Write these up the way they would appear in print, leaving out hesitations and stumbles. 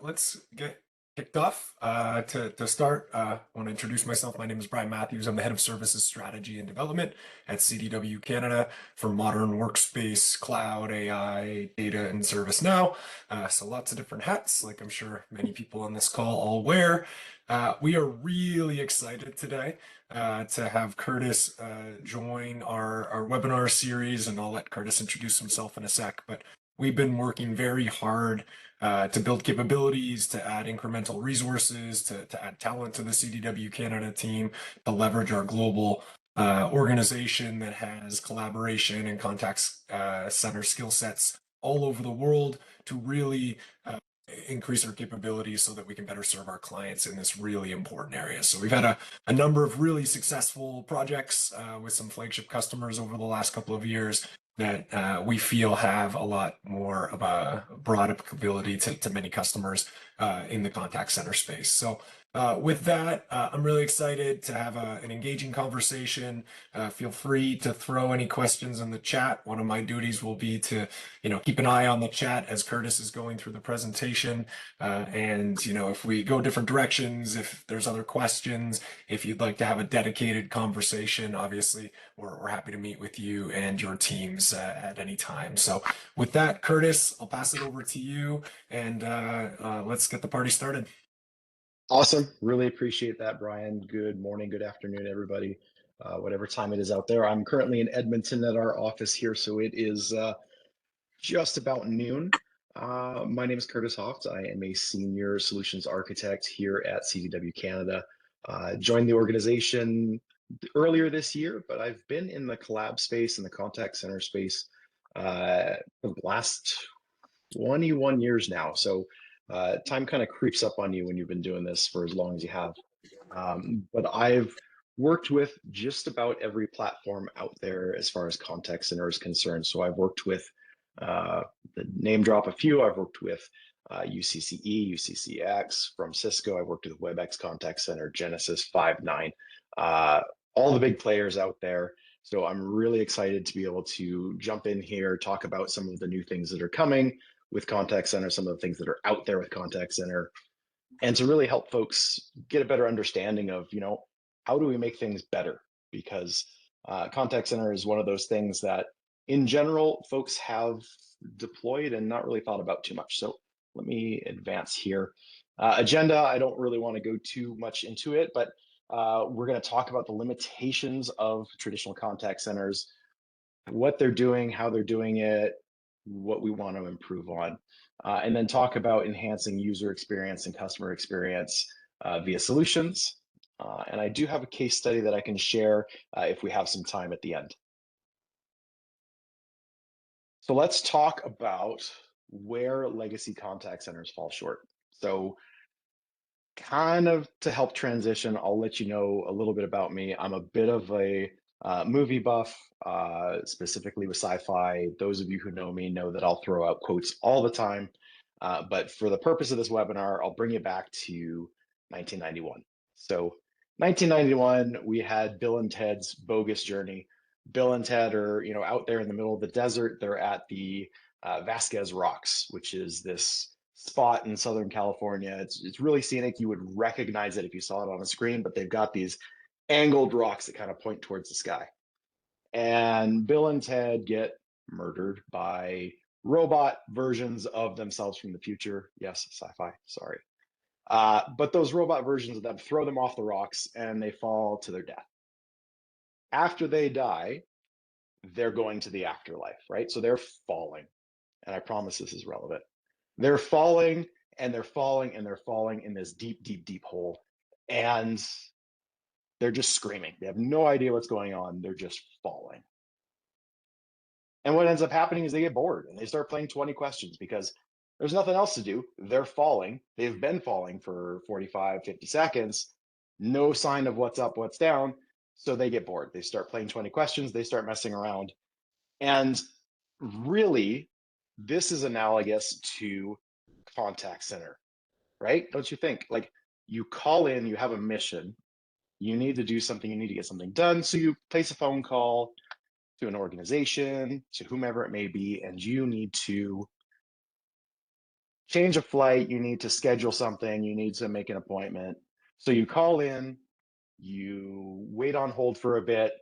let's get kicked off. To start, I want to introduce myself. My name is Brian Matthews. I'm the head of services strategy and development at CDW Canada for modern workspace, cloud, AI, data, and ServiceNow. So lots of different hats, like I'm sure many people on this call all wear. We are really excited today to have Curtis join our webinar series, and I'll let Curtis introduce himself in a sec. But we've been working very hard to build capabilities, to add incremental resources, to add talent to the CDW Canada team, to leverage our global organization that has collaboration and contact center skill sets all over the world to really increase our capabilities so that we can better serve our clients in this really important area. So we've had a number of really successful projects with some flagship customers over the last couple of years that we feel have a lot more of a broad applicability to many customers in the contact center space. So with that, I'm really excited to have an engaging conversation. Feel free to throw any questions in the chat. One of my duties will be to, keep an eye on the chat as Curtis is going through the presentation. And, if we go different directions, if there's other questions, if you'd like to have a dedicated conversation, obviously, we're happy to meet with you and your teams at any time. So with that, Curtis, I'll pass it over to you and let's get the party started. Awesome. Really appreciate that, Brian. Good morning, good afternoon, everybody, whatever time it is out there. I'm currently in Edmonton at our office here, so it is just about noon. My name is Curtis Hoeft. I am a senior solutions architect here at CDW Canada. Joined the organization earlier this year, but I've been in the collab space and the contact center space for the last 21 years now. So time kind of creeps up on you when you've been doing this for as long as you have. But I've worked with just about every platform out there as far as contact center is concerned. So I've worked with, the name drop a few, I've worked with UCCE, UCCX from Cisco. I've worked with WebEx Contact Center, Genesys, Five9, all the big players out there. So I'm really excited to be able to jump in here, talk about some of the new things that are coming with contact center, some of the things that are out there with contact center, and to really help folks get a better understanding of, how do we make things better? Because contact center is one of those things that in general, folks have deployed and not really thought about too much. So let me advance here. Agenda, I don't really want to go too much into it, but we're going to talk about the limitations of traditional contact centers, what they're doing, how they're doing it, what we want to improve on, and then talk about enhancing user experience and customer experience via solutions. And I do have a case study that I can share if we have some time at the end. So let's talk about where legacy contact centers fall short. So kind of to help transition, I'll let you know a little bit about me. I'm a bit of a movie buff, specifically with sci-fi. Those of you who know me know that I'll throw out quotes all the time. But for the purpose of this webinar, I'll bring you back to 1991. So 1991, we had Bill and Ted's Bogus Journey. Bill and Ted are, out there in the middle of the desert. They're at the Vasquez Rocks, which is this spot in Southern California. It's really scenic. You would recognize it if you saw it on the screen, but they've got these angled rocks that kind of point towards the sky. And Bill and Ted get murdered by robot versions of themselves from the future. Yes, sci-fi, sorry. But those robot versions of them throw them off the rocks and they fall to their death. After they die, they're going to the afterlife, right? So they're falling. And I promise this is relevant. They're falling and they're falling and they're falling in this deep, deep, deep hole. And they're just screaming. They have no idea what's going on. They're just falling. And what ends up happening is they get bored and they start playing 20 questions because there's nothing else to do. They're falling. They've been falling for 45, 50 seconds. No sign of what's up, what's down. So they get bored. They start playing 20 questions. They start messing around. And really, this is analogous to contact center, right? Don't you think? Like, you call in, you have a mission, you need to do something, you need to get something done. So you place a phone call to an organization, to whomever it may be, and you need to change a flight, you need to schedule something, you need to make an appointment. So you call in, you wait on hold for a bit,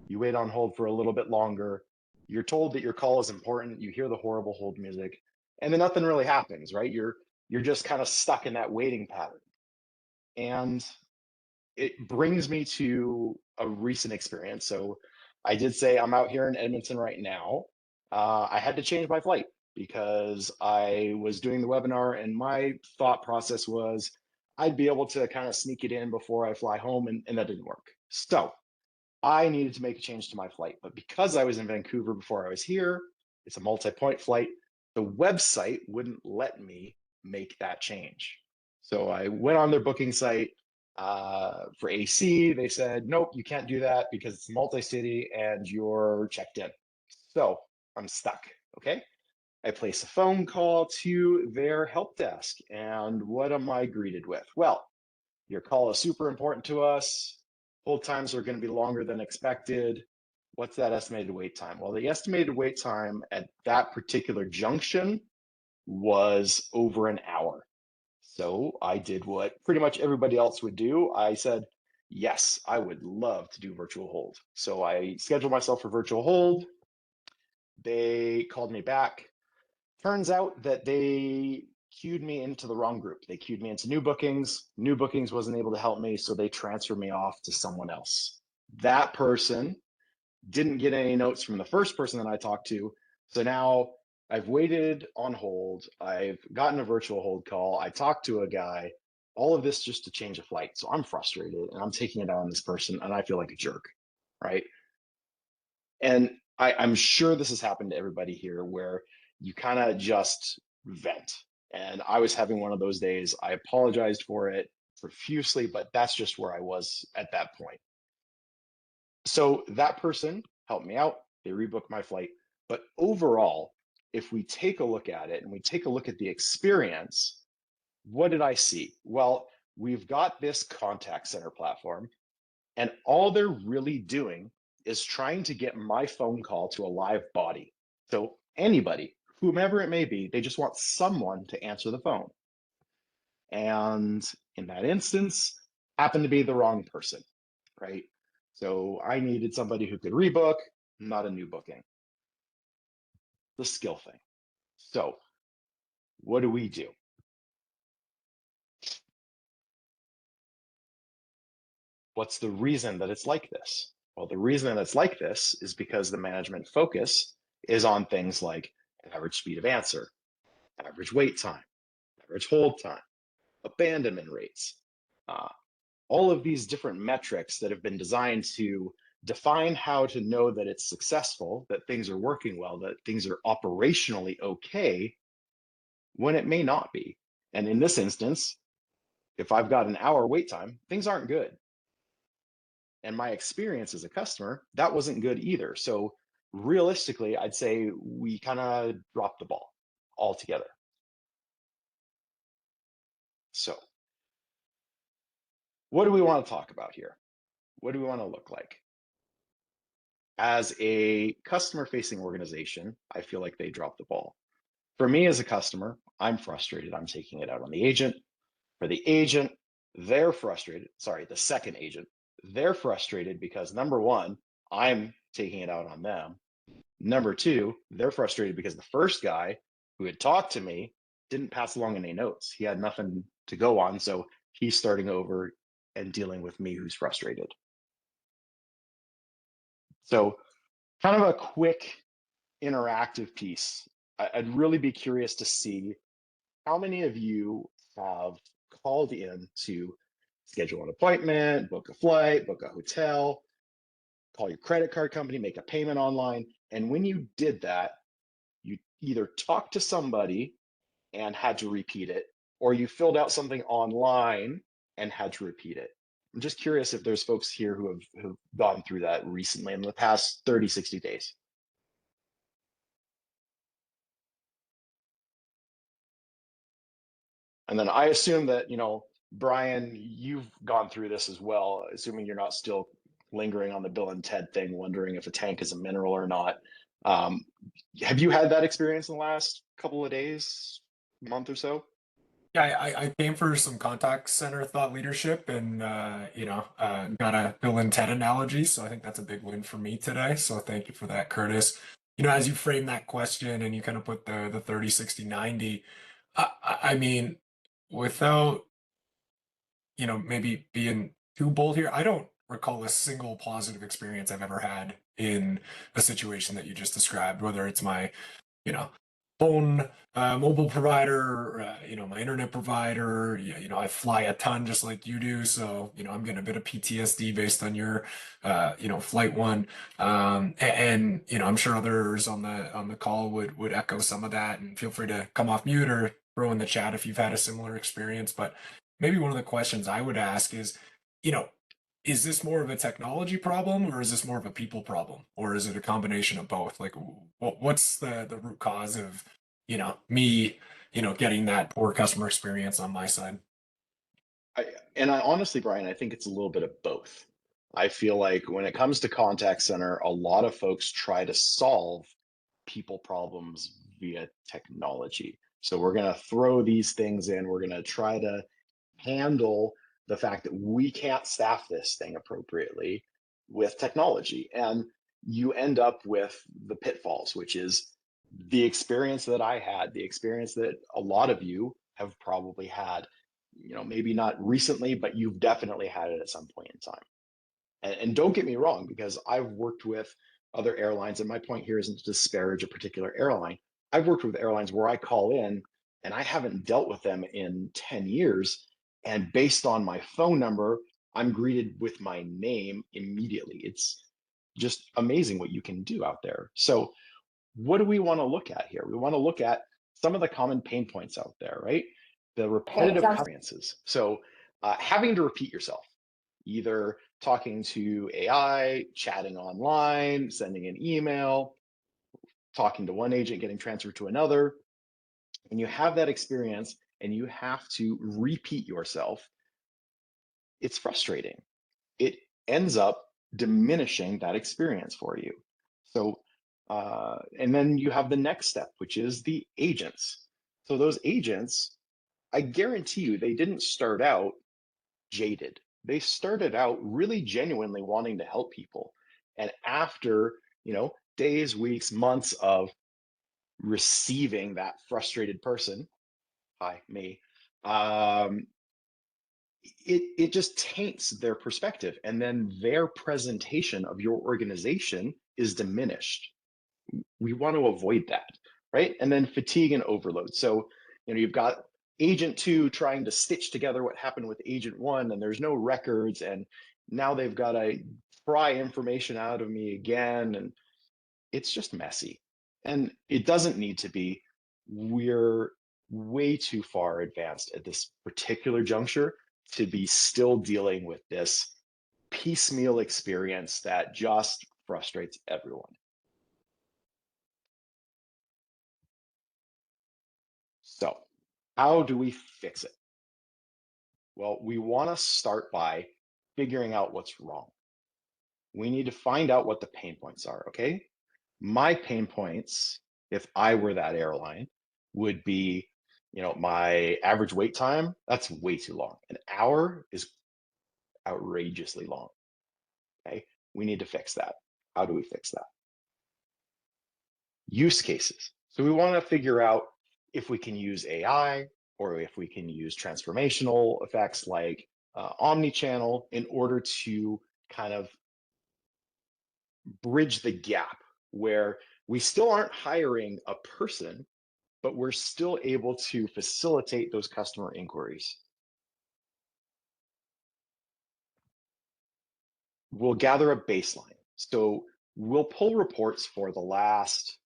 you wait on hold for a little bit longer. You're told that your call is important, you hear the horrible hold music, and then nothing really happens, right? You're just kind of stuck in that waiting pattern. And it brings me to a recent experience. So I did say I'm out here in Edmonton right now. I had to change my flight because I was doing the webinar, and my thought process was I'd be able to kind of sneak it in before I fly home, and that didn't work. So I needed to make a change to my flight. But because I was in Vancouver before I was here, it's a multi-point flight, the website wouldn't let me make that change. So I went on their booking site for AC. They said, nope, you can't do that because it's multi-city and you're checked in. So I'm stuck. Okay. I place a phone call to their help desk. And what am I greeted with? Well, your call is super important to us. Hold times are going to be longer than expected. What's that estimated wait time? Well, the estimated wait time at that particular junction was over an hour. So I did what pretty much everybody else would do. I said, yes, I would love to do virtual hold. So I scheduled myself for virtual hold. They called me back. Turns out that they queued me into the wrong group. They queued me into new bookings. New bookings wasn't able to help me, so they transferred me off to someone else. That person didn't get any notes from the first person that I talked to. So now I've waited on hold. I've gotten a virtual hold call. I talked to a guy. All of this just to change a flight. So I'm frustrated and I'm taking it out on this person, and I feel like a jerk, right? And I'm sure this has happened to everybody here where you kind of just vent. And I was having one of those days. I apologized for it profusely, but that's just where I was at that point. So that person helped me out. They rebooked my flight. But overall, if we take a look at it and we take a look at the experience, what did I see? Well, we've got this contact center platform, and all they're really doing is trying to get my phone call to a live body. So anybody, whomever it may be, they just want someone to answer the phone. And in that instance, happened to be the wrong person, right? So I needed somebody who could rebook, not a new booking. The skill thing. So what do we do? What's the reason that it's like this? Well, the reason that it's like this is because the management focus is on things like average speed of answer, average wait time, average hold time, abandonment rates, uh, all of these different metrics that have been designed to define how to know that it's successful, that things are working well, that things are operationally okay when it may not be. And in this instance, if I've got an hour wait time, things aren't good. And my experience as a customer, that wasn't good either. So realistically, I'd say we kind of dropped the ball altogether. So what do we want to talk about here? What do we want to look like? As a customer facing organization, I feel like they dropped the ball. For me as a customer, I'm frustrated. I'm taking it out on the agent. For the agent, they're frustrated. Sorry, the second agent, they're frustrated because number one, I'm taking it out on them. Number two, they're frustrated because the first guy who had talked to me didn't pass along any notes. He had nothing to go on. So he's starting over and dealing with me who's frustrated. So, kind of a quick interactive piece. I'd really be curious to see how many of you have called in to schedule an appointment, book a flight, book a hotel, call your credit card company, make a payment online. And when you did that, you either talked to somebody and had to repeat it, or you filled out something online and had to repeat it. I'm just curious if there's folks here who have gone through that recently in the past 30, 60 days. And then I assume that, Brian, you've gone through this as well, assuming you're not still lingering on the Bill and Ted thing, wondering if a tank is a mineral or not. Um, have you had that experience in the last couple of days? month or so? Yeah, I came for some contact center thought leadership and got a Bill and Ted analogy. So I think that's a big win for me today. So thank you for that, Curtis. As you frame that question and you kind of put the 30, 60, 90, I mean, without, maybe being too bold here, I don't recall a single positive experience I've ever had in a situation that you just described, whether it's my you know, phone mobile provider, my internet provider. Yeah, I fly a ton just like you do, so I'm getting a bit of PTSD based on your, flight one. And I'm sure others on the call would echo some of that. And feel free to come off mute or throw in the chat if you've had a similar experience. But maybe one of the questions I would ask is, you know, is this more of a technology problem or is this more of a people problem or is it a combination of both? Like what's the root cause of me getting that poor customer experience on my side? I honestly, Brian, I think it's a little bit of both. I feel like when it comes to contact center, a lot of folks try to solve people problems via technology. So we're going to throw these things in. We're going to try to handle the fact that we can't staff this thing appropriately with technology. And you end up with the pitfalls, which is the experience that I had, the experience that a lot of you have probably had, maybe not recently, but you've definitely had it at some point in time. And don't get me wrong, because I've worked with other airlines, and my point here isn't to disparage a particular airline. I've worked with airlines where I call in and I haven't dealt with them in 10 years. And based on my phone number, I'm greeted with my name immediately. It's just amazing what you can do out there. So, what do we want to look at here? We want to look at some of the common pain points out there, right? The repetitive experiences. So, having to repeat yourself, either talking to AI, chatting online, sending an email, talking to one agent, getting transferred to another. And you have that experience and you have to repeat yourself, it's frustrating. It ends up diminishing that experience for you. So, and then you have the next step, which is the agents. So, those agents, I guarantee you, they didn't start out jaded. They started out really genuinely wanting to help people. And after, days, weeks, months of receiving that frustrated person, hi, me, um, it just taints their perspective. And then their presentation of your organization is diminished. We want to avoid that, right? And then fatigue and overload. So, you've got agent two trying to stitch together what happened with agent one, and there's no records, and now they've got to pry information out of me again, and it's just messy. And it doesn't need to be. We're way too far advanced at this particular juncture to be still dealing with this piecemeal experience that just frustrates everyone. So, how do we fix it? Well, we want to start by figuring out what's wrong. We need to find out what the pain points are, okay? My pain points, if I were that airline, would be, my average wait time, that's way too long. An hour is outrageously long, okay? We need to fix that. How do we fix that? Use cases. So we want to figure out if we can use AI or if we can use transformational effects like Omni channel in order to kind of bridge the gap where we still aren't hiring a person, but we're still able to facilitate those customer inquiries. We'll gather a baseline. So we'll pull reports for the last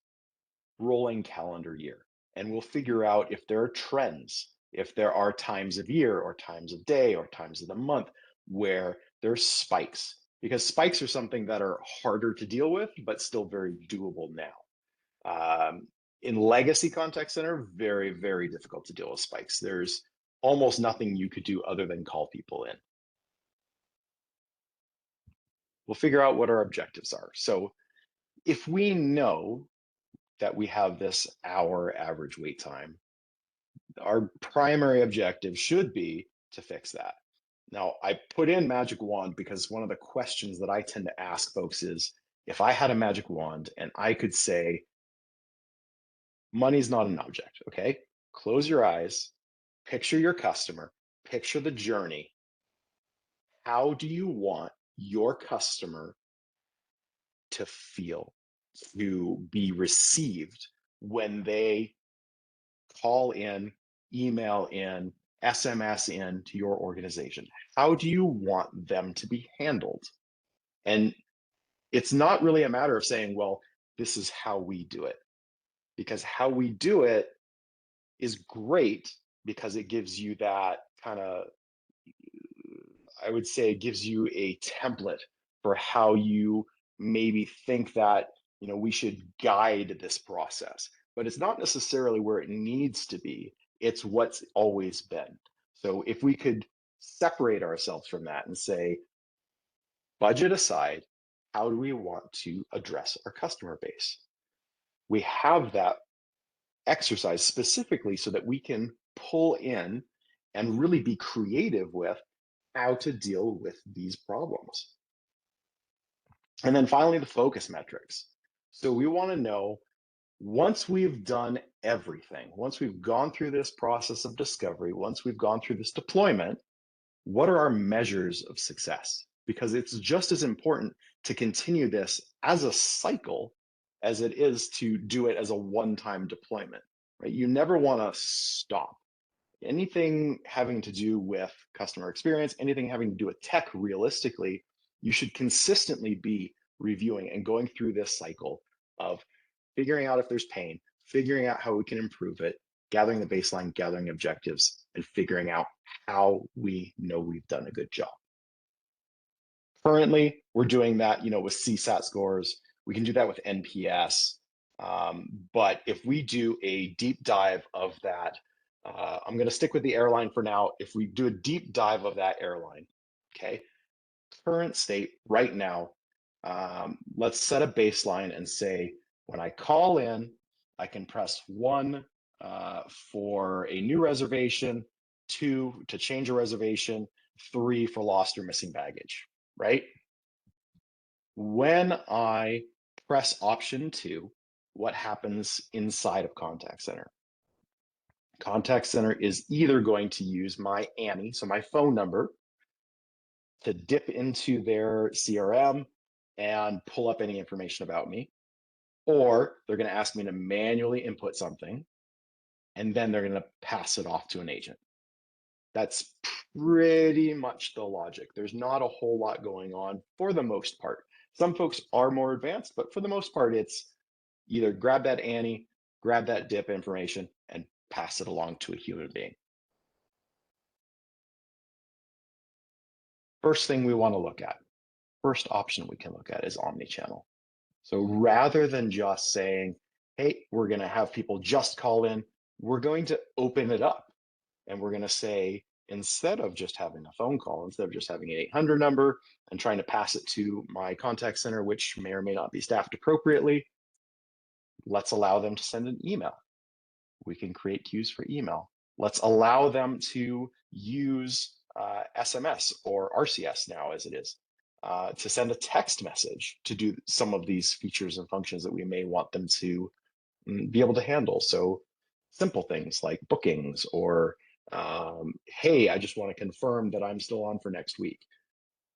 rolling calendar year. And we'll figure out if there are trends, if there are times of year or times of day or times of the month where there's spikes, because spikes are something that are harder to deal with, but still very doable now. In legacy contact center, very, very difficult to deal with spikes. There's almost nothing you could do other than call people in. We'll figure out what our objectives are. So if we know that we have this hour average wait time, our primary objective should be to fix that. Now, I put in magic wand because one of the questions that I tend to ask folks is, if I had a magic wand and I could say, money's not an object, okay? Close your eyes, picture your customer, picture the journey. How do you want your customer to feel, to be received when they call in, email in, SMS in to your organization? How do you want them to be handled? And it's not really a matter of saying, well, this is how we do it, because how we do it is great because it gives you that kind of, I would say, it gives you a template for how you maybe think that, we should guide this process, but it's not necessarily where it needs to be. It's what's always been. So if we could separate ourselves from that and say, budget aside, how do we want to address our customer base? We have that exercise specifically so that we can pull in and really be creative with how to deal with these problems. And then finally, the focus metrics. So we want to know, once we've done everything, once we've gone through this process of discovery, once we've gone through this deployment, what are our measures of success? Because it's just as important to continue this as a cycle as it is to do it as a one-time deployment, right? You never want to stop. Anything having to do with customer experience, anything having to do with tech, realistically, you should consistently be reviewing and going through this cycle of figuring out if there's pain, figuring out how we can improve it, gathering the baseline, gathering objectives, and figuring out how we know we've done a good job. Currently, we're doing that, with CSAT scores. We can do that with NPS. But if we do a deep dive of that, I'm going to stick with the airline for now. If we do a deep dive of that airline, okay, current state right now, let's set a baseline and say, when I call in, I can press 1 for a new reservation, 2 to change a reservation, 3 for lost or missing baggage, right? When I press option 2, what happens inside of contact center? Contact center is either going to use my ANI, so my phone number, to dip into their CRM and pull up any information about me, or they're going to ask me to manually input something, and then they're going to pass it off to an agent. That's pretty much the logic. There's not a whole lot going on for the most part. Some folks are more advanced, but for the most part, it's either grab that ANI, grab that dip information, and pass it along to a human being. First thing we want to look at, first option we can look at is omni-channel. So rather than just saying, hey, we're going to have people just call in, we're going to open it up. And we're going to say, instead of just having a phone call, instead of just having an 800 number and trying to pass it to my contact center, which may or may not be staffed appropriately, let's allow them to send an email. We can create queues for email. Let's allow them to use SMS or RCS now, as it is, to send a text message to do some of these features and functions that we may want them to be able to handle. So simple things like bookings or, hey, I just want to confirm that I'm still on for next week.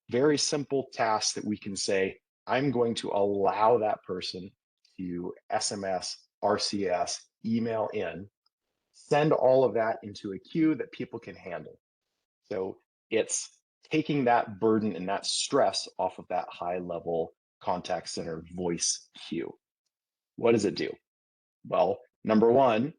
Very simple tasks that we can say, I'm going to allow that person to SMS, RCS, email in, send all of that into a queue that people can handle. So it's taking that burden and that stress off of that high level contact center voice queue. What does it do? Well, number one,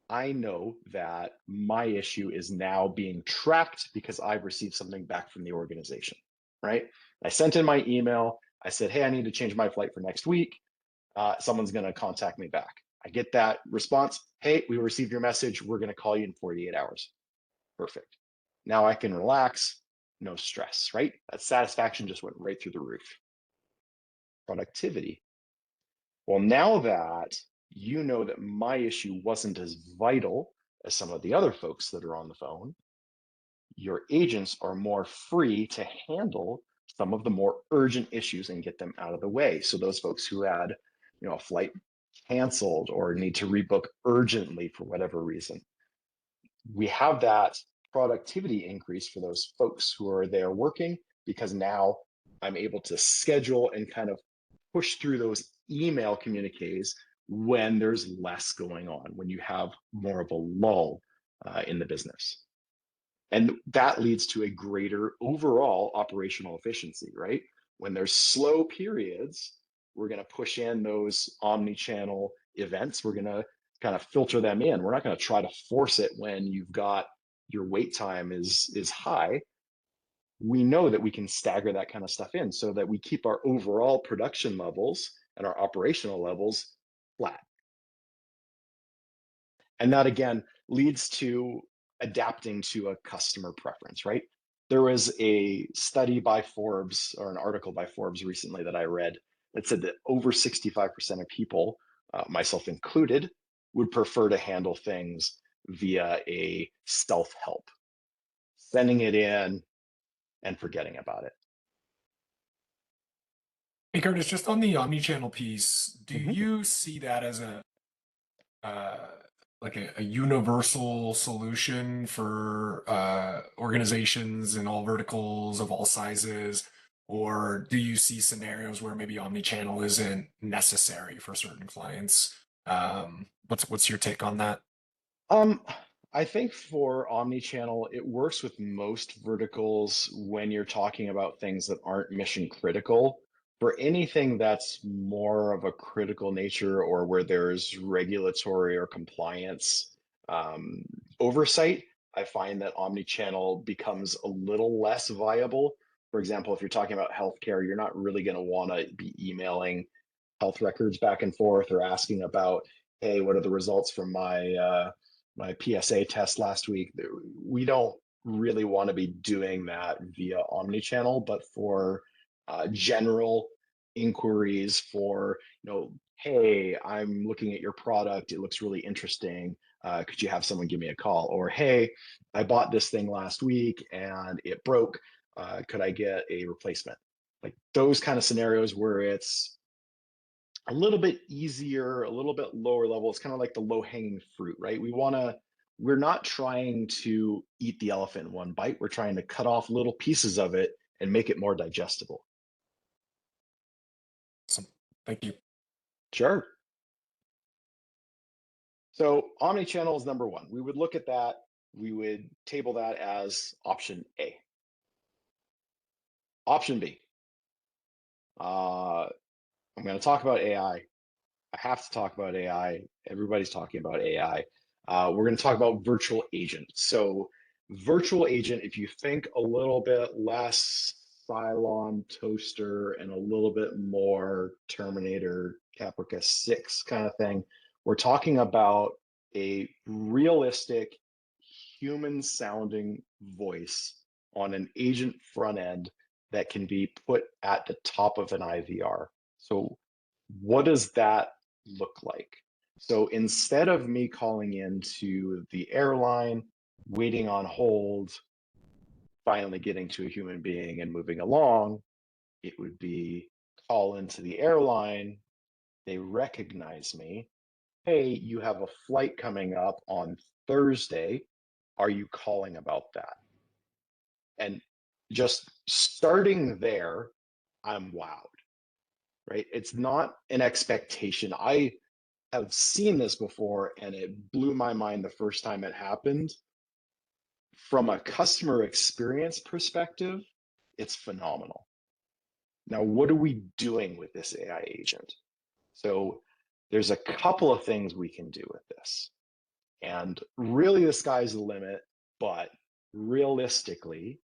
I know that my issue is now being tracked because I've received something back from the organization, right? I sent in my email. I said, hey, I need to change my flight for next week. Someone's going to contact me back. I get that response. Hey, we received your message. We're going to call you in 48 hours. Perfect. Now I can relax, no stress, right? That satisfaction just went right through the roof. Productivity. Well, now that you know that my issue wasn't as vital as some of the other folks that are on the phone, your agents are more free to handle some of the more urgent issues and get them out of the way. So those folks who had, a flight canceled or need to rebook urgently for whatever reason, we have that productivity increase for those folks who are there working, because now I'm able to schedule and kind of push through those email communiques when there's less going on, when you have more of a lull in the business. And that leads to a greater overall operational efficiency, right? When there's slow periods, we're going to push in those omni-channel events. We're going to kind of filter them in. We're not going to try to force it when you've got your wait time is high. We know that we can stagger that kind of stuff in so that we keep our overall production levels and our operational levels flat. And that again leads to adapting to a customer preference, right? There was a study by Forbes, or an article by Forbes recently that I read, that said that over 65% of people, myself included, would prefer to handle things via a stealth help, sending it in and forgetting about it. Hey Curtis, just on the omni-channel piece, do Mhm. you see that as uh, a universal solution for organizations in all verticals of all sizes, or do you see scenarios where maybe omni-channel isn't necessary for certain clients? What's your take on that? Um, I think for omni-channel, it works with most verticals when you're talking about things that aren't mission critical. For anything that's more of a critical nature, or where there's regulatory or compliance um, oversight, I find that omni-channel becomes a little less viable. For example, if you're talking about healthcare, you're not really going to want to be emailing health records back and forth, or asking about, hey, what are the results from my PSA test last week. We don't really want to be doing that via omni-channel, but for general inquiries, for, hey, I'm looking at your product, it looks really interesting. Could you have someone give me a call? Or, hey, I bought this thing last week and it broke. Could I get a replacement? Like those kind of scenarios where it's a little bit easier, a little bit lower level. It's kind of like the low hanging fruit, right? We're not trying to eat the elephant in one bite. We're trying to cut off little pieces of it and make it more digestible. Awesome. Thank you. Sure. So omni-channel is number one. We would look at that. We would table that as option A. Option B. Uh, I'm going to talk about AI. I have to talk about AI. Everybody's talking about AI. We're going to talk about virtual agent. So, virtual agent, if you think a little bit less Cylon toaster and a little bit more Terminator Caprica 6 kind of thing, we're talking about a realistic human sounding voice on an agent front end that can be put at the top of an IVR. So, what does that look like? So instead of me calling into the airline, waiting on hold, finally getting to a human being and moving along, it would be call into the airline. They recognize me. Hey, you have a flight coming up on Thursday. Are you calling about that? And just starting there, I'm wowed, right? It's not an expectation. I've seen this before and it blew my mind the first time it happened. From a customer experience perspective, it's phenomenal. Now, what are we doing with this AI agent? So, there's a couple of things we can do with this. And really, the sky's the limit. But realistically,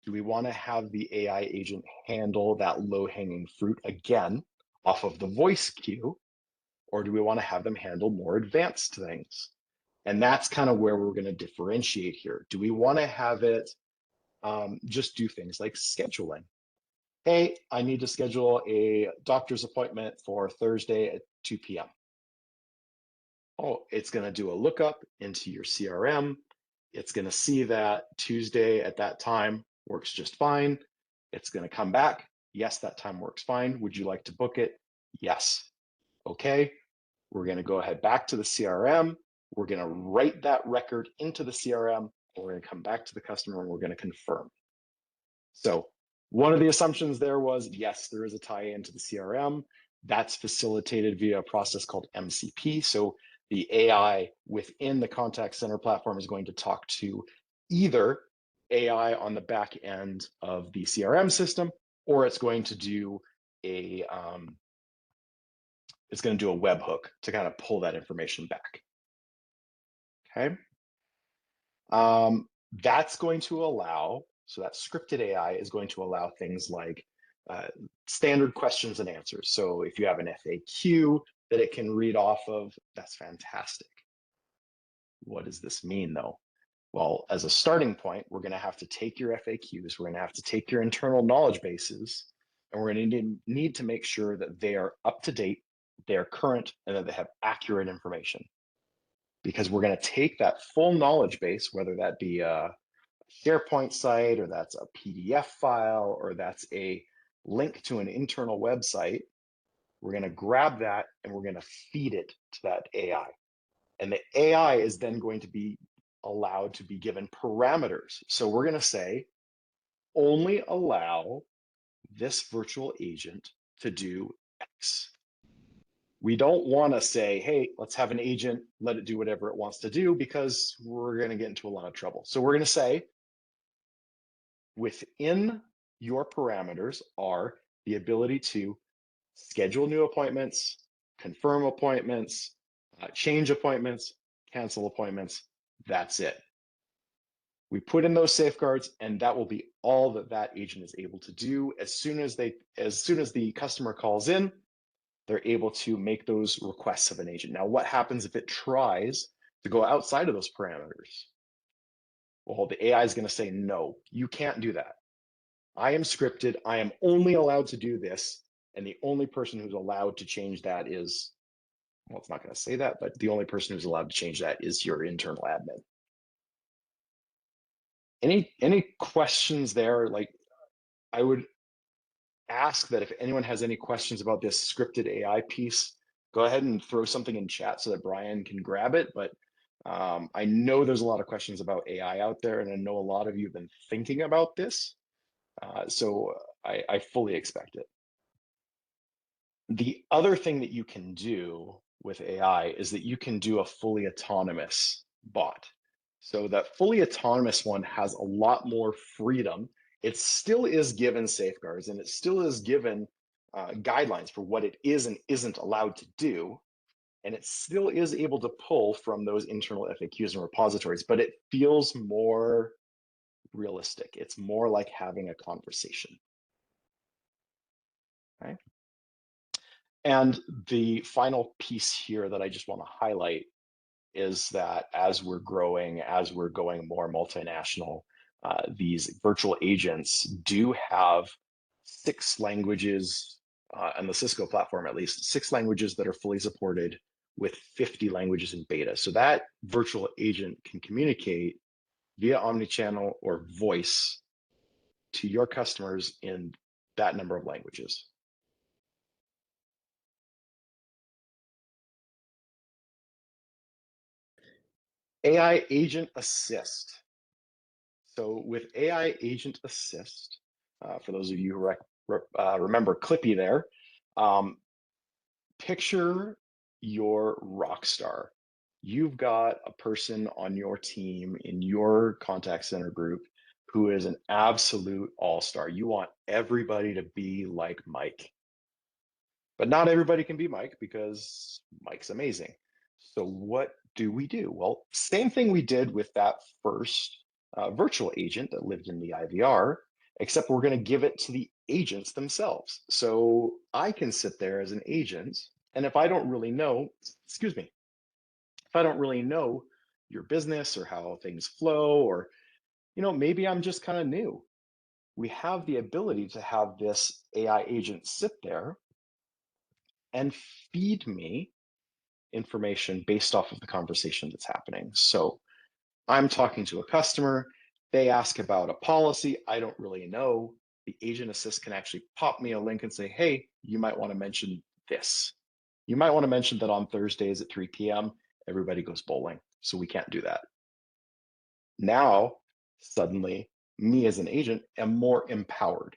do we want to have the AI agent handle that low hanging fruit again off of the voice queue? Or do we want to have them handle more advanced things? And that's kind of where we're going to differentiate here. Do we want to have it just do things like scheduling? Hey, I need to schedule a doctor's appointment for Thursday at 2 p.m. Oh, it's going to do a lookup into your CRM. It's going to see that Tuesday at that time works just fine. It's going to come back. Yes, that time works fine. Would you like to book it? Yes. Okay. We're going to go ahead back to the CRM. We're going to write that record into the CRM. And we're going to come back to the customer and we're going to confirm. So one of the assumptions there was, yes, there is a tie-in to the CRM. That's facilitated via a process called MCP. So the AI within the contact center platform is going to talk to either AI on the back end of the CRM system, or it's going to do a webhook to kind of pull that information back. Okay. That's going to allow, so that scripted AI is going to allow things like uh, standard questions and answers. So if you have an FAQ that it can read off of, that's fantastic. What does this mean though? Well, as a starting point, we're going to have to take your FAQs, we're going to have to take your internal knowledge bases, and we're going to need to make sure that they are up to date, they're current, and that they have accurate information. Because we're going to take that full knowledge base, whether that be a SharePoint site, or that's a PDF file, or that's a link to an internal website, we're going to grab that and we're going to feed it to that AI. And the AI is then going to be allowed to be given parameters. So we're going to say, only allow this virtual agent to do X. We don't want to say, hey, let's have an agent, let it do whatever it wants to do, because we're going to get into a lot of trouble. So we're going to say, within your parameters are the ability to schedule new appointments, confirm appointments, change appointments, cancel appointments. That's it. We put in those safeguards, and that will be all that that agent is able to do. As soon as the customer calls in, they're able to make those requests of an agent. Now, what happens if it tries to go outside of those parameters? Well, the AI is going to say, no, you can't do that. I am scripted. I am only allowed to do this. And the only person who's allowed to change that is, well, it's not going to say that, but the only person who's allowed to change that is your internal admin. Any questions there? Like, I would ask that if anyone has any questions about this scripted AI piece, go ahead and throw something in chat so that Brian can grab it. But I know there's a lot of questions about AI out there, and I know a lot of you have been thinking about this. So I fully expect it. The other thing that you can do with AI is that you can do a fully autonomous bot. So that fully autonomous one has a lot more freedom. It still is given safeguards, and it still is given guidelines for what it is and isn't allowed to do. And it still is able to pull from those internal FAQs and repositories, but it feels more realistic. It's more like having a conversation. Right? And the final piece here that I just want to highlight is that as we're growing, as we're going more multinational, these virtual agents do have 6 languages, on the Cisco platform at least, 6 languages that are fully supported, with 50 languages in beta. So that virtual agent can communicate via omnichannel or voice to your customers in that number of languages. AI Agent Assist. So with AI Agent Assist, for those of you who remember Clippy there, picture your rock star. You've got a person on your team in your contact center group who is an absolute all-star. You want everybody to be like Mike. But not everybody can be Mike, because Mike's amazing. So what do we do? Well, same thing we did with that first virtual agent that lived in the IVR, except we're going to give it to the agents themselves. So I can sit there as an agent, and if I don't really know, excuse me, if I don't really know your business or how things flow, or maybe I'm just kind of new, we have the ability to have this AI agent sit there and feed me information based off of the conversation that's happening. So I'm talking to a customer, they ask about a policy I don't really know. The agent assist can actually pop me a link and say, hey, you might want to mention this. You might want to mention that on Thursdays at 3 p.m., everybody goes bowling. So we can't do that. Now, suddenly, me as an agent am more empowered.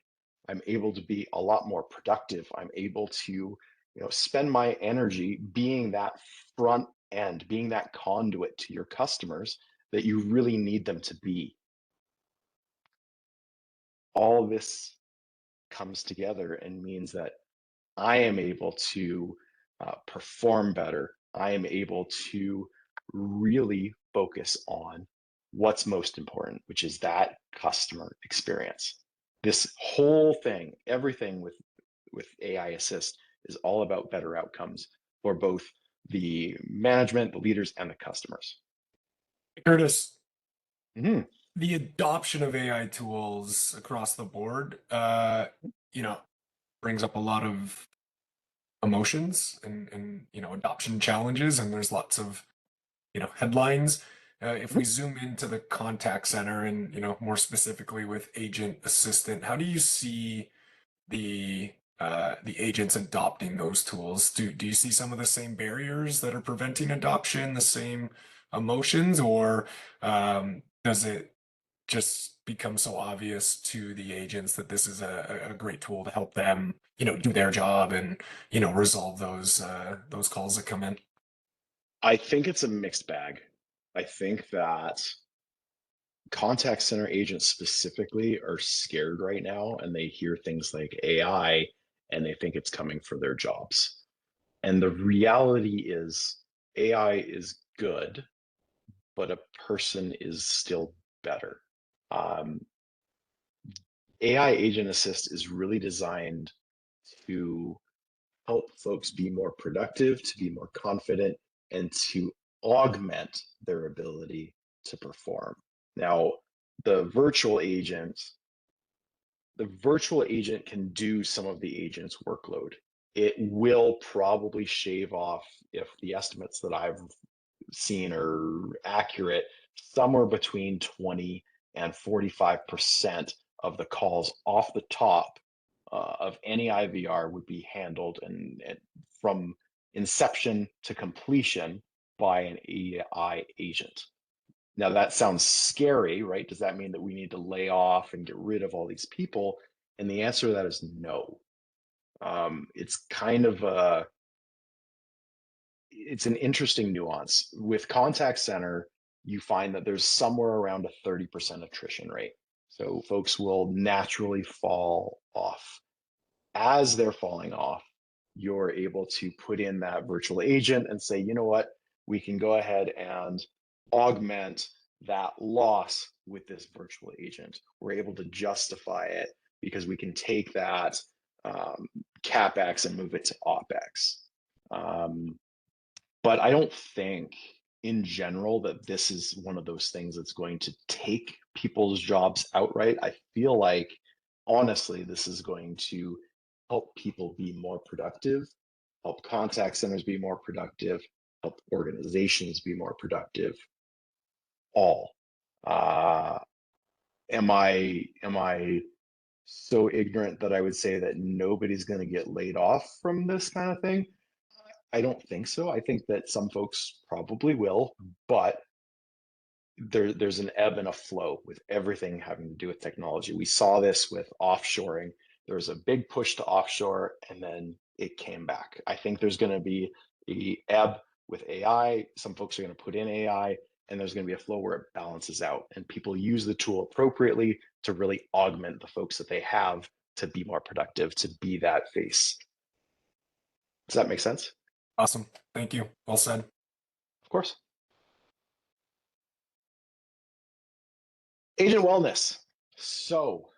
I'm able to be a lot more productive. I'm able to, spend my energy being that front end, being that conduit to your customers that you really need them to be. All this comes together and means that I am able to perform better. I am able to really focus on what's most important, which is that customer experience. This whole thing, everything with AI Assist is all about better outcomes for both the management, the leaders, and the customers. Curtis, Mhm. the adoption of AI tools across the board, you know, brings up a lot of emotions and adoption challenges, and there's lots of headlines. If we zoom into the contact center and more specifically with agent assistant, how do you see the agents adopting those tools? Do you see some of the same barriers that are preventing adoption, the same emotions, or does it just become so obvious to the agents that this is a great tool to help them, do their job and, resolve those calls that come in? I think it's a mixed bag. I think that contact center agents specifically are scared right now and they hear things like AI and they think it's coming for their jobs. And the reality is AI is good, but a person is still better. Um, AI Agent Assist is really designed to help folks be more productive, to be more confident, and to augment their ability to perform. Now, the virtual agent, the virtual agent can do some of the agent's workload. It will probably shave off, if the estimates that I've seen are accurate, somewhere between 20 and 45% of the calls off the top of any IVR would be handled and from inception to completion by an AI agent. Now that sounds scary, right? Does that mean that we need to lay off and get rid of all these people? And the answer to that is no. It's kind of a it's an interesting nuance. With contact center, you find that there's somewhere around a 30% attrition rate. So folks will naturally fall off. As they're falling off, you're able to put in that virtual agent and say, you know what, we can go ahead and augment that loss with this virtual agent. We're able to justify it because we can take that CapEx and move it to OpEx. Um, but I don't think in general that this is one of those things that's going to take people's jobs outright. I feel like honestly, this is going to help people be more productive, help contact centers be more productive, help organizations be more productive. All. Uh, am I so ignorant that I would say that nobody's going to get laid off from this kind of thing? I don't think so. I think that some folks probably will, but there's an ebb and a flow with everything having to do with technology. We saw this with offshoring. There was a big push to offshore and then it came back. I think there's going to be a ebb with AI. Some folks are going to put in AI and there's going to be a flow where it balances out and people use the tool appropriately to really augment the folks that they have to be more productive, to be that face. Does that make sense? Awesome. Thank you. Well said. Of course. Agent wellness. So,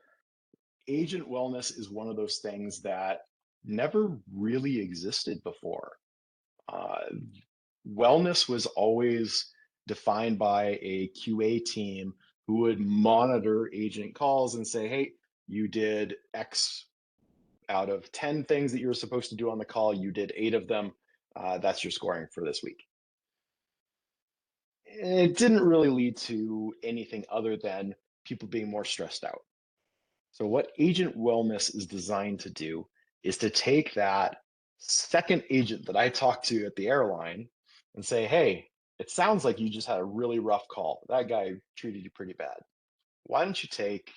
agent wellness is one of those things that never really existed before. Uh, Wellness was always defined by a QA team who would monitor agent calls and say, hey, you did X out of 10 things that you were supposed to do on the call, you did 8 of them. That's your scoring for this week. It didn't really lead to anything other than people being more stressed out. So, what agent wellness is designed to do is to take that second agent that I talked to at the airline and say, hey, it sounds like you just had a really rough call. That guy treated you pretty bad. Why don't you take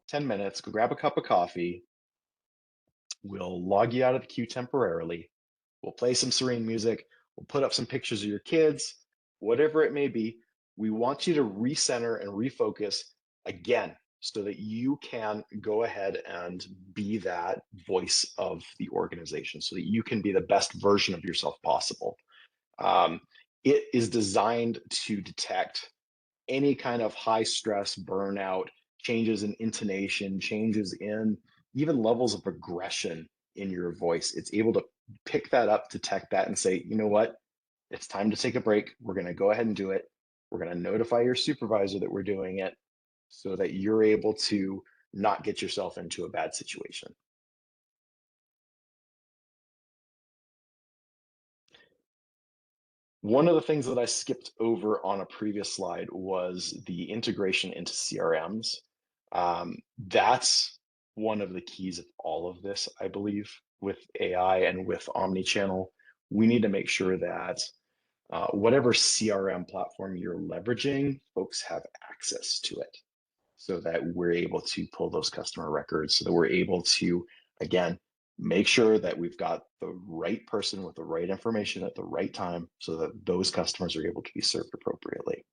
10 minutes, go grab a cup of coffee? We'll log you out of the queue temporarily. We'll play some serene music. We'll put up some pictures of your kids, whatever it may be. We want you to recenter and refocus again so that you can go ahead and be that voice of the organization, so that you can be the best version of yourself possible. It is designed to detect any kind of high stress, burnout, changes in intonation, changes in even levels of aggression in your voice. It's able to pick that up, detect that, and say, you know what? It's time to take a break. We're going to go ahead and do it. We're going to notify your supervisor that we're doing it so that you're able to not get yourself into a bad situation. One of the things that I skipped over on a previous slide was the integration into CRMs. That's one of the keys of all of this, I believe, with AI and with Omnichannel. We need to make sure that whatever CRM platform you're leveraging, folks have access to it so that we're able to pull those customer records, so that we're able to, again, make sure that we've got the right person with the right information at the right time so that those customers are able to be served appropriately.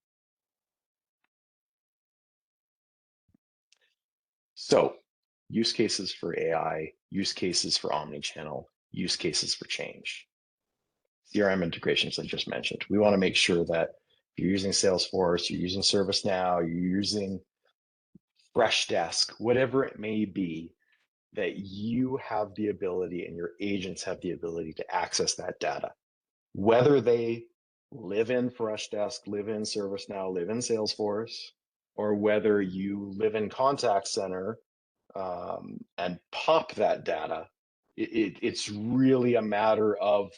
So, use cases for AI, use cases for omnichannel, use cases for change. CRM integrations I just mentioned. We want to make sure that if you're using Salesforce, you're using ServiceNow, you're using Freshdesk, whatever it may be, that you have the ability and your agents have the ability to access that data, whether they live in Freshdesk, live in ServiceNow, live in Salesforce, or whether you live in contact center and pop that data. It's really a matter of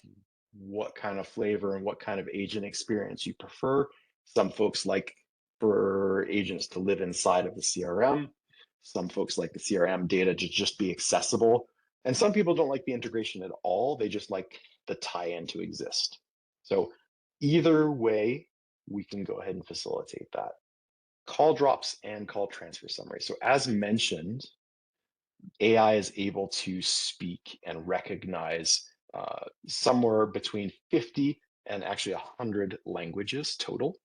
what kind of flavor and what kind of agent experience you prefer. Some folks like for agents to live inside of the CRM. Some folks like the CRM data to just be accessible. And some people don't like the integration at all. They just like the tie-in to exist. So either way, we can go ahead and facilitate that. Call drops and call transfer summary. So as mentioned, AI is able to speak and recognize somewhere between 50 and actually 100 languages total.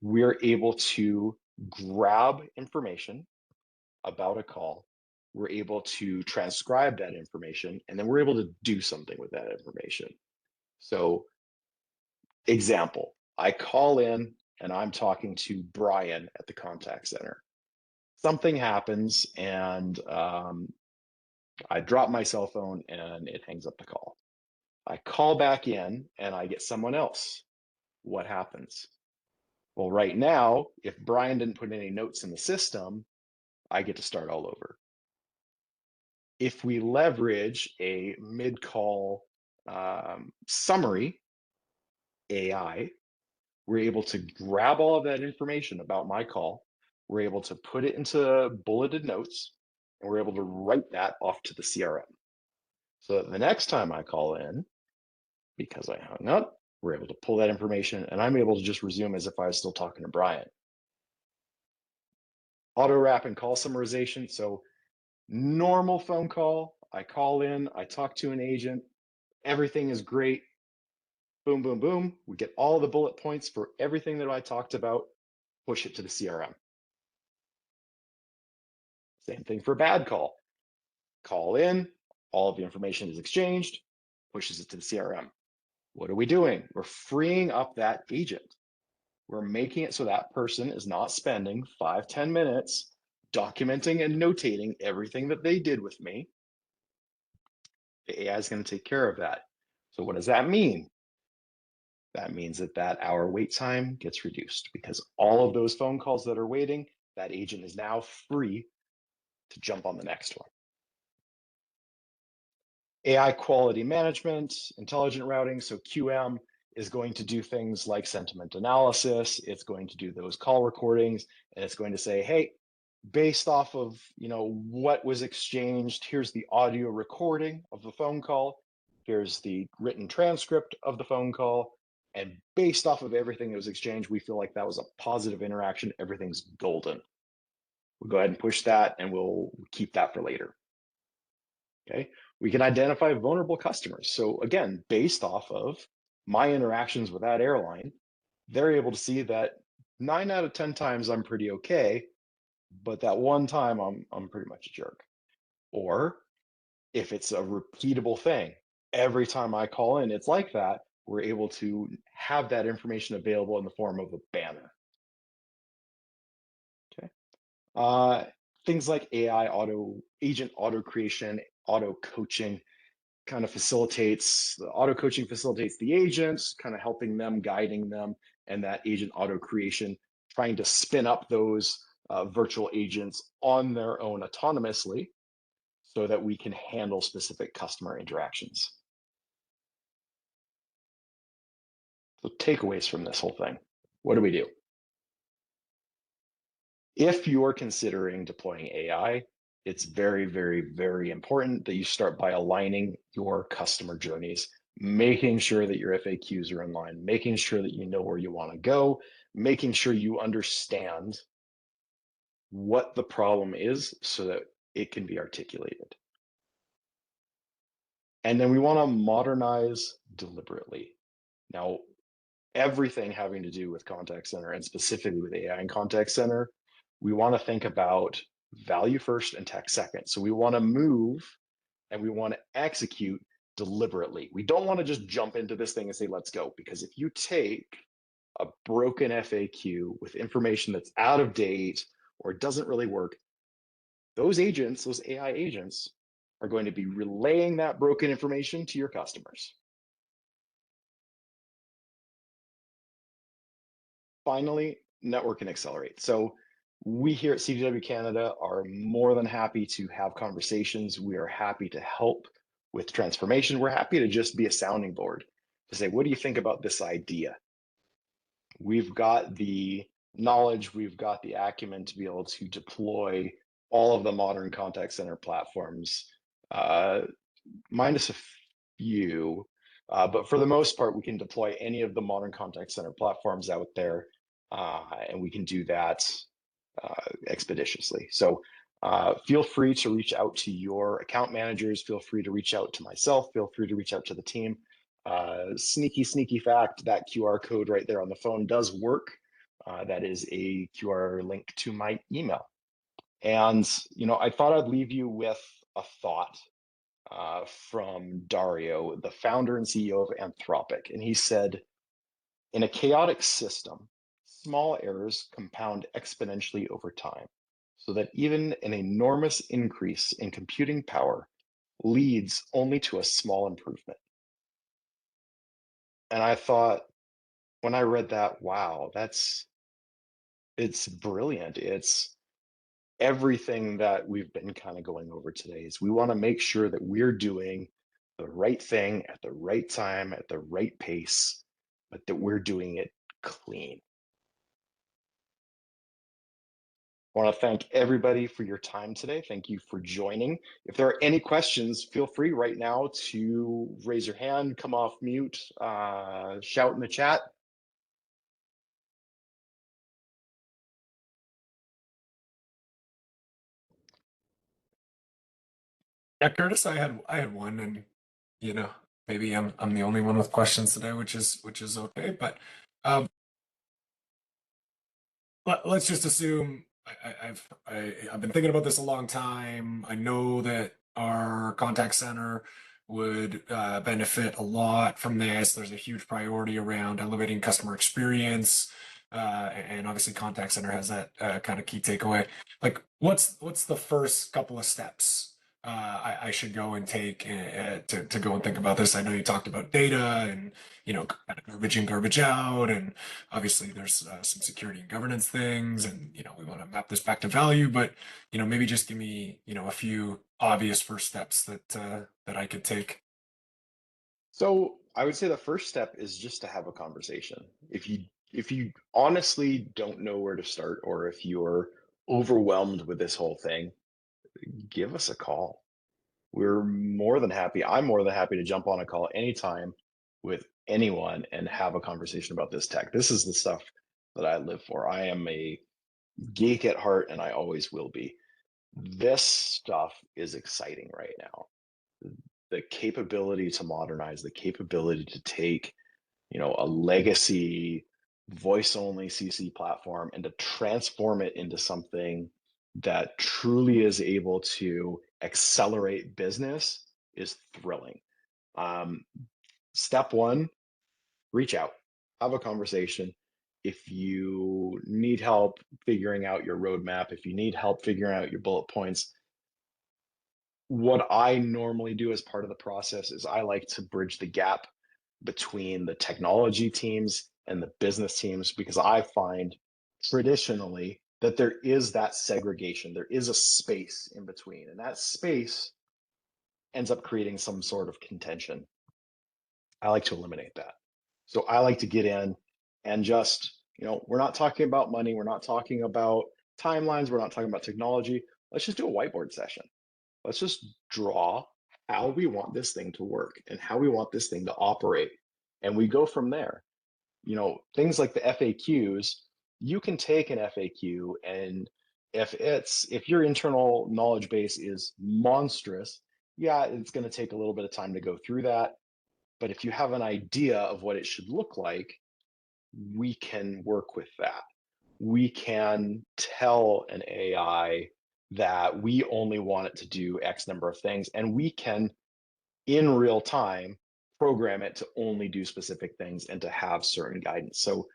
We're able to grab information about a call. We're able to transcribe that information, and then we're able to do something with that information. So, example, I call in and I'm talking to Brian at the contact center. Something happens, and I drop my cell phone and it hangs up the call. I call back in and I get someone else. What happens? Well, right now, if Brian didn't put any notes in the system, I get to start all over. If we leverage a mid-call summary AI, we're able to grab all of that information about my call. We're able to put it into bulleted notes, and we're able to write that off to the CRM. So that the next time I call in, because I hung up, we're able to pull that information, and I'm able to just resume as if I was still talking to Brian. Auto wrap and call summarization. So normal phone call, I call in, I talk to an agent, everything is great. Boom, boom, boom. We get all the bullet points for everything that I talked about, push it to the CRM. Same thing for bad call. Call in, all of the information is exchanged, pushes it to the CRM. What are we doing? We're freeing up that agent. We're making it so that person is not spending 5-10 minutes documenting and notating everything that they did with me. The AI is going to take care of that. So what does that mean? That means that hour wait time gets reduced, because all of those phone calls that are waiting, that agent is now free to jump on the next one. AI quality management, intelligent routing. So QM is going to do things like sentiment analysis. It's going to do those call recordings, and it's going to say, hey, based off of what was exchanged, here's the audio recording of the phone call, here's the written transcript of the phone call, and based off of everything that was exchanged, we feel like that was a positive interaction. Everything's golden. We'll go ahead and push that, and we'll keep that for later. Okay, we can identify vulnerable customers. So again, based off of my interactions with that airline, they're able to see that 9 out of 10 times I'm pretty okay, but that one time I'm pretty much a jerk. Or if it's a repeatable thing, every time I call in, it's like that, we're able to have that information available in the form of a banner. Okay. Uh, Things like AI agent auto creation, auto coaching kind of facilitates the auto coaching facilitates the agents, kind of helping them, guiding them, and that agent auto creation, trying to spin up those virtual agents on their own autonomously so that we can handle specific customer interactions. So takeaways from this whole thing. What do we do? If you're considering deploying AI, it's very, very, very important that you start by aligning your customer journeys, making sure that your FAQs are in line, making sure that you know where you want to go, making sure you understand what the problem is so that it can be articulated. And then we want to modernize deliberately. Now, everything having to do with contact center and specifically with AI and contact center, we want to think about value first and tech second. So we want to move and we want to execute deliberately. We don't want to just jump into this thing and say, let's go. Because if you take a broken FAQ with information that's out of date or doesn't really work, those agents, those AI agents, are going to be relaying that broken information to your customers. Finally, network and accelerate. So we here at CDW Canada are more than happy to have conversations. We are happy to help with transformation. We're happy to just be a sounding board to say, what do you think about this idea? We've got the knowledge, we've got the acumen to be able to deploy all of the modern contact center platforms, minus a few. But for the most part, we can deploy any of the modern contact center platforms out there, and we can do that expeditiously. So feel free to reach out to your account managers. Feel free to reach out to myself. Feel free to reach out to the team. Sneaky fact, that QR code right there on the phone does work. That is a QR link to my email. And, I thought I'd leave you with a thought from Dario, the founder and CEO of Anthropic. And he said, in a chaotic system, small errors compound exponentially over time, so that even an enormous increase in computing power leads only to a small improvement. And I thought, when I read that, wow, it's brilliant. It's everything that we've been kind of going over today is we want to make sure that we're doing the right thing at the right time, at the right pace, but that we're doing it clean. I want to thank everybody for your time today. Thank you for joining. If there are any questions, feel free right now to raise your hand, come off mute, shout in the chat. Yeah, Curtis, I had one, and you know maybe I'm the only one with questions today, which is okay. But um, let's just assume I've been thinking about this a long time. I know that our contact center would benefit a lot from this. There's a huge priority around elevating customer experience, and obviously contact center has that kind of key takeaway. Like, what's the first couple of steps I should go and take to go and think about this. I know you talked about data and kind of garbage in, garbage out, and obviously there's some security and governance things, and we want to map this back to value. But maybe just give me a few obvious first steps that I could take. So I would say the first step is just to have a conversation. If you honestly don't know where to start, or if you're overwhelmed with this whole thing, give us a call. We're more than happy. I'm more than happy to jump on a call anytime with anyone and have a conversation about this tech. This is the stuff that I live for. I am a geek at heart and I always will be. This stuff is exciting right now. The capability to modernize, the capability to take, a legacy voice only CC platform and to transform it into something that truly is able to accelerate business is thrilling. Um, Step one, reach out, have a conversation. If you need help figuring out your roadmap, if you need help figuring out your bullet points, what I normally do as part of the process is I like to bridge the gap between the technology teams and the business teams because I find traditionally that there is that segregation. There is a space in between, and that space ends up creating some sort of contention. I like to eliminate that. So I like to get in and just, we're not talking about money, we're not talking about timelines, we're not talking about technology. Let's just do a whiteboard session. Let's just draw how we want this thing to work and how we want this thing to operate. And we go from there. Things like the FAQs, you can take an FAQ and if your internal knowledge base is monstrous, yeah, it's going to take a little bit of time to go through that. But if you have an idea of what it should look like, we can work with that. We can tell an AI that we only want it to do X number of things, and we can, in real time, program it to only do specific things and to have certain guidance. So,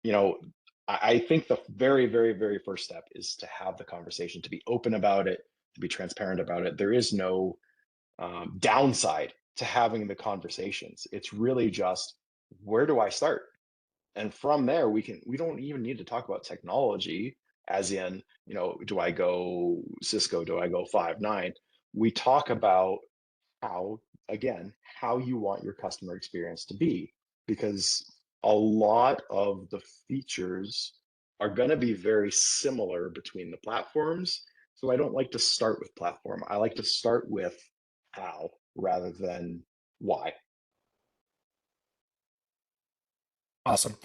you know, I think the very, very, very first step is to have the conversation, to be open about it, to be transparent about it. There is no downside to having the conversations. It's really just, where do I start? And from there we don't even need to talk about technology, as in, do I go Cisco, do I go 5 9? We talk about how, again, how you want your customer experience to be, because a lot of the features are going to be very similar between the platforms. So I don't like to start with platform, I like to start with how rather than why. Awesome.